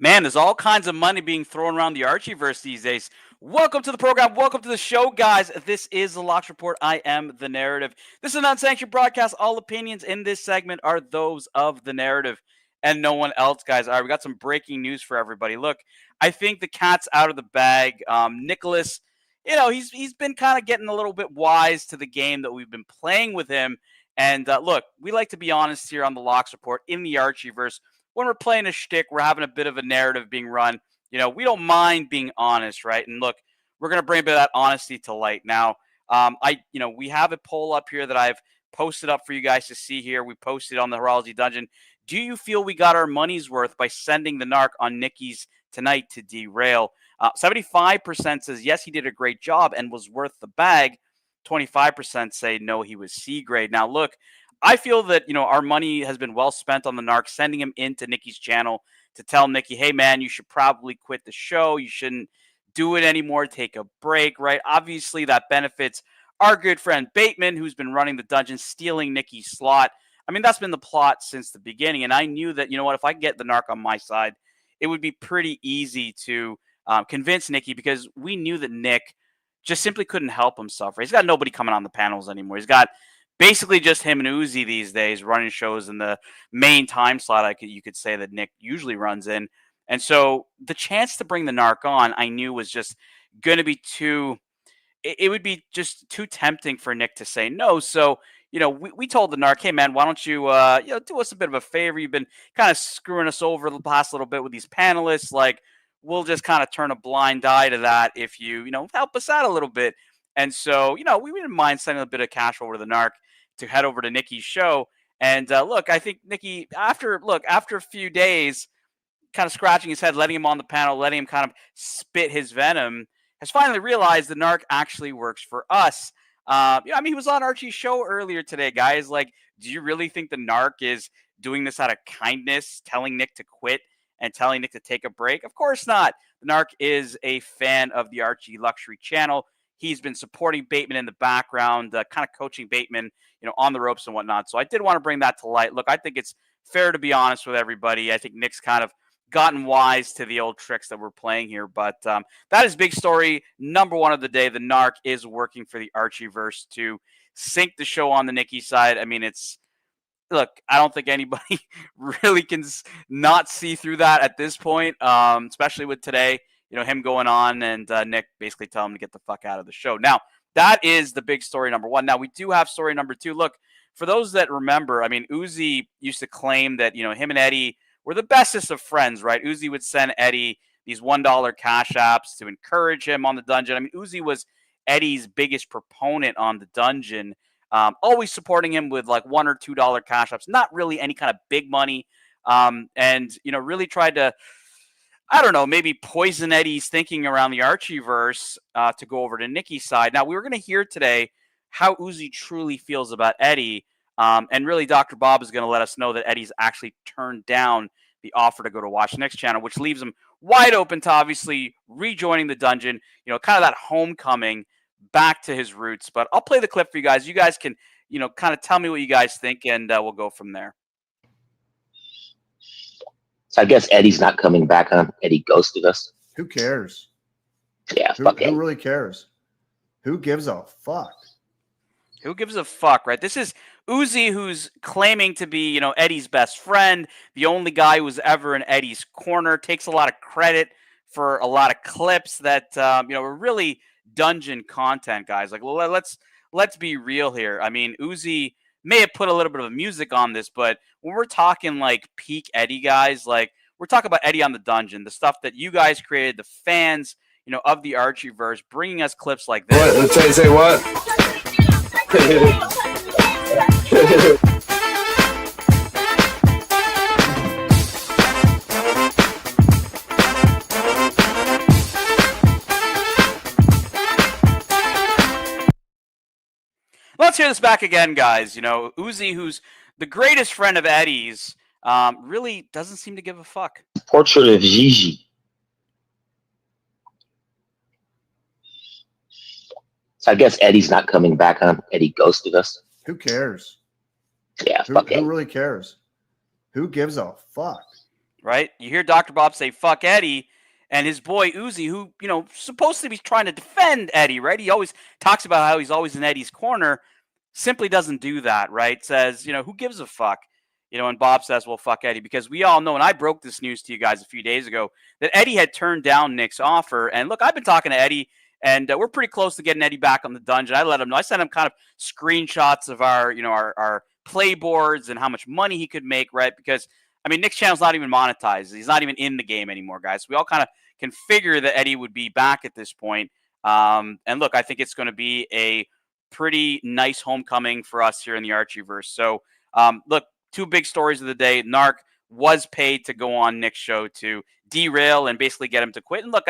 Man, there's all kinds of money being thrown around the Archieverse these days. Welcome to the program. Welcome to the show, guys. This is the LOX Report. I am the narrative. This is an unsanctioned broadcast. All opinions in this segment are those of the narrative and no one else, guys. All right, we got some breaking news for everybody. Look, I think the cat's out of the bag. Nicholas, he's been kind of getting a little bit wise to the game that we've been playing with him. And look, we like to be honest here on the LOX Report in the Archieverse. When we're playing a shtick, we're having a bit of a narrative being run. We don't mind being honest, right? And look, we're going to bring a bit of that honesty to light. Now, we have a poll up here that I've posted up for you guys to see here. We posted on the Heraldry Dungeon. Do you feel we got our money's worth by sending the NARK on Nikki's tonight to derail? 75% says yes, he did a great job and was worth the bag. 25% say no, he was C grade. Now, look, I feel that, our money has been well spent on the NARK, sending him into Nikki's channel to tell Nikki, hey, man, you should probably quit the show. You shouldn't do it anymore. Take a break, right? Obviously, that benefits our good friend Bateman, who's been running the dungeon, stealing Nikki's slot. I mean, that's been the plot since the beginning. And I knew that, if I get the NARK on my side, it would be pretty easy to convince Nikki, because we knew that Nick just simply couldn't help himself, right? He's got nobody coming on the panels anymore. He's got basically just him and Uzi these days running shows in the main time slot, you could say, that Nick usually runs in. And so the chance to bring the NARK on, I knew was just going to be it would be just too tempting for Nick to say no. So, we told the NARK, hey, man, why don't you, do us a bit of a favor? You've been kind of screwing us over the past little bit with these panelists. Like, we'll just kind of turn a blind eye to that if you, help us out a little bit. And so, we didn't mind sending a bit of cash over to the NARK to head over to Nikki's show. And look, I think Nikki, after a few days, kind of scratching his head, letting him on the panel, letting him kind of spit his venom, has finally realized the NARK actually works for us. He was on Archie's show earlier today, guys. Like, do you really think the NARK is doing this out of kindness, telling Nick to quit and telling Nick to take a break? Of course not. The NARK is a fan of the Archie Luxury channel. He's been supporting Bateman in the background, kind of coaching Bateman, on the ropes and whatnot. So I did want to bring that to light. Look, I think it's fair to be honest with everybody. I think Nick's kind of gotten wise to the old tricks that we're playing here. But that is big story number one of the day. The NARK is working for the Archieverse to sink the show on the Nikki side. I mean, look, I don't think anybody really can not see through that at this point, especially with today. Him going on and Nick basically telling him to get the fuck out of the show. Now, that is the big story number one. Now, we do have story number two. Look, for those that remember, I mean, Uzi used to claim that, him and Eddie were the bestest of friends, right? Uzi would send Eddie these $1 cash apps to encourage him on the dungeon. I mean, Uzi was Eddie's biggest proponent on the dungeon, always supporting him with like $1 or $2 cash apps, not really any kind of big money. And, really tried to, I don't know, maybe poison Eddie's thinking around the Archieverse to go over to Nikki's side. Now, we were going to hear today how Uzi truly feels about Eddie. And really, Dr. Bob is going to let us know that Eddie's actually turned down the offer to go to Watch Nick's channel, which leaves him wide open to obviously rejoining the dungeon, kind of that homecoming back to his roots. But I'll play the clip for you guys. You guys can, kind of tell me what you guys think, and we'll go from there. So I guess Eddie's not coming back, huh? Eddie ghosted us. Who cares? Yeah, who really cares? Who gives a fuck? Who gives a fuck, right? This is Uzi, who's claiming to be, Eddie's best friend, the only guy who was ever in Eddie's corner, takes a lot of credit for a lot of clips that, were really dungeon content, guys. Like, well, let's be real here. I mean, Uzi may have put a little bit of music on this, but when we're talking like peak Eddie, guys, like we're talking about Eddie on the dungeon, the stuff that you guys created, the fans, of the Archieverse, bringing us clips like this. What? Let's say what? Let's hear this back again, guys. Uzi, who's the greatest friend of Eddie's, really doesn't seem to give a fuck. Portrait of Gigi. So I guess Eddie's not coming back, huh? Eddie ghosted us. Who cares? Yeah, Who fuck it. really cares? Who gives a fuck? right? You hear Dr. Bob say, fuck Eddie, and his boy Uzi, who, supposed to be trying to defend Eddie, right? He always talks about how he's always in Eddie's corner, simply doesn't do that, right? Says, who gives a fuck? And Bob says, well, fuck Eddie, because we all know, and I broke this news to you guys a few days ago, that Eddie had turned down Nick's offer. And look, I've been talking to Eddie, and we're pretty close to getting Eddie back on the dungeon. I let him know. I sent him kind of screenshots of our play boards and how much money he could make, right? Because, Nick's channel's not even monetized. He's not even in the game anymore, guys. We all kind of can figure that Eddie would be back at this point. And look, I think it's going to be a pretty nice homecoming for us here in the Archieverse. So, look, two big stories of the day. NARK was paid to go on Nick's show to derail and basically get him to quit. And look,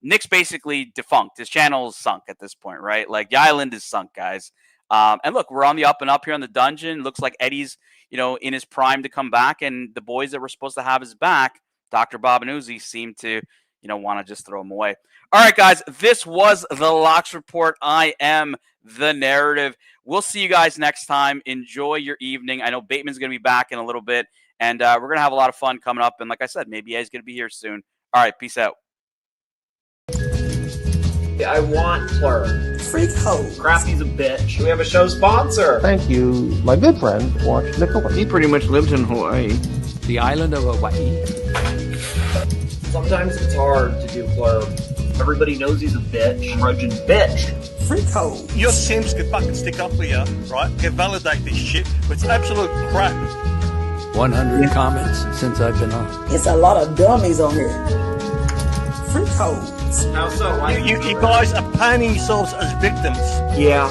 Nick's basically defunct. His channel is sunk at this point, right? Like, the island is sunk, guys. And look, we're on the up and up here in the dungeon. Looks like Eddie's, in his prime to come back. And the boys that were supposed to have his back, Dr. Bob and Uzi, seem to, want to just throw him away. All right, guys, this was the LOX Report. I am the narrative. We'll see you guys next time. Enjoy your evening. I know Bateman's going to be back in a little bit, and we're going to have a lot of fun coming up. And like I said, maybe Eddie's going to be here soon. All right, peace out. I want Plur. Freak hoe. Crafty's a bitch. We have a show sponsor. Thank you, my good friend, watched Nicholas. He pretty much lives in Hawaii. The island of Hawaii. Sometimes it's hard to do Plur. Everybody knows he's a bitch. Trudging bitch. Freak hoe. Your Sims can fucking stick up for you, right? Can validate this shit. It's absolute crap. 100 comments since I've been on. It's a lot of dummies on here. Freak hoes. How so? You guys are painting yourselves as victims. Yeah.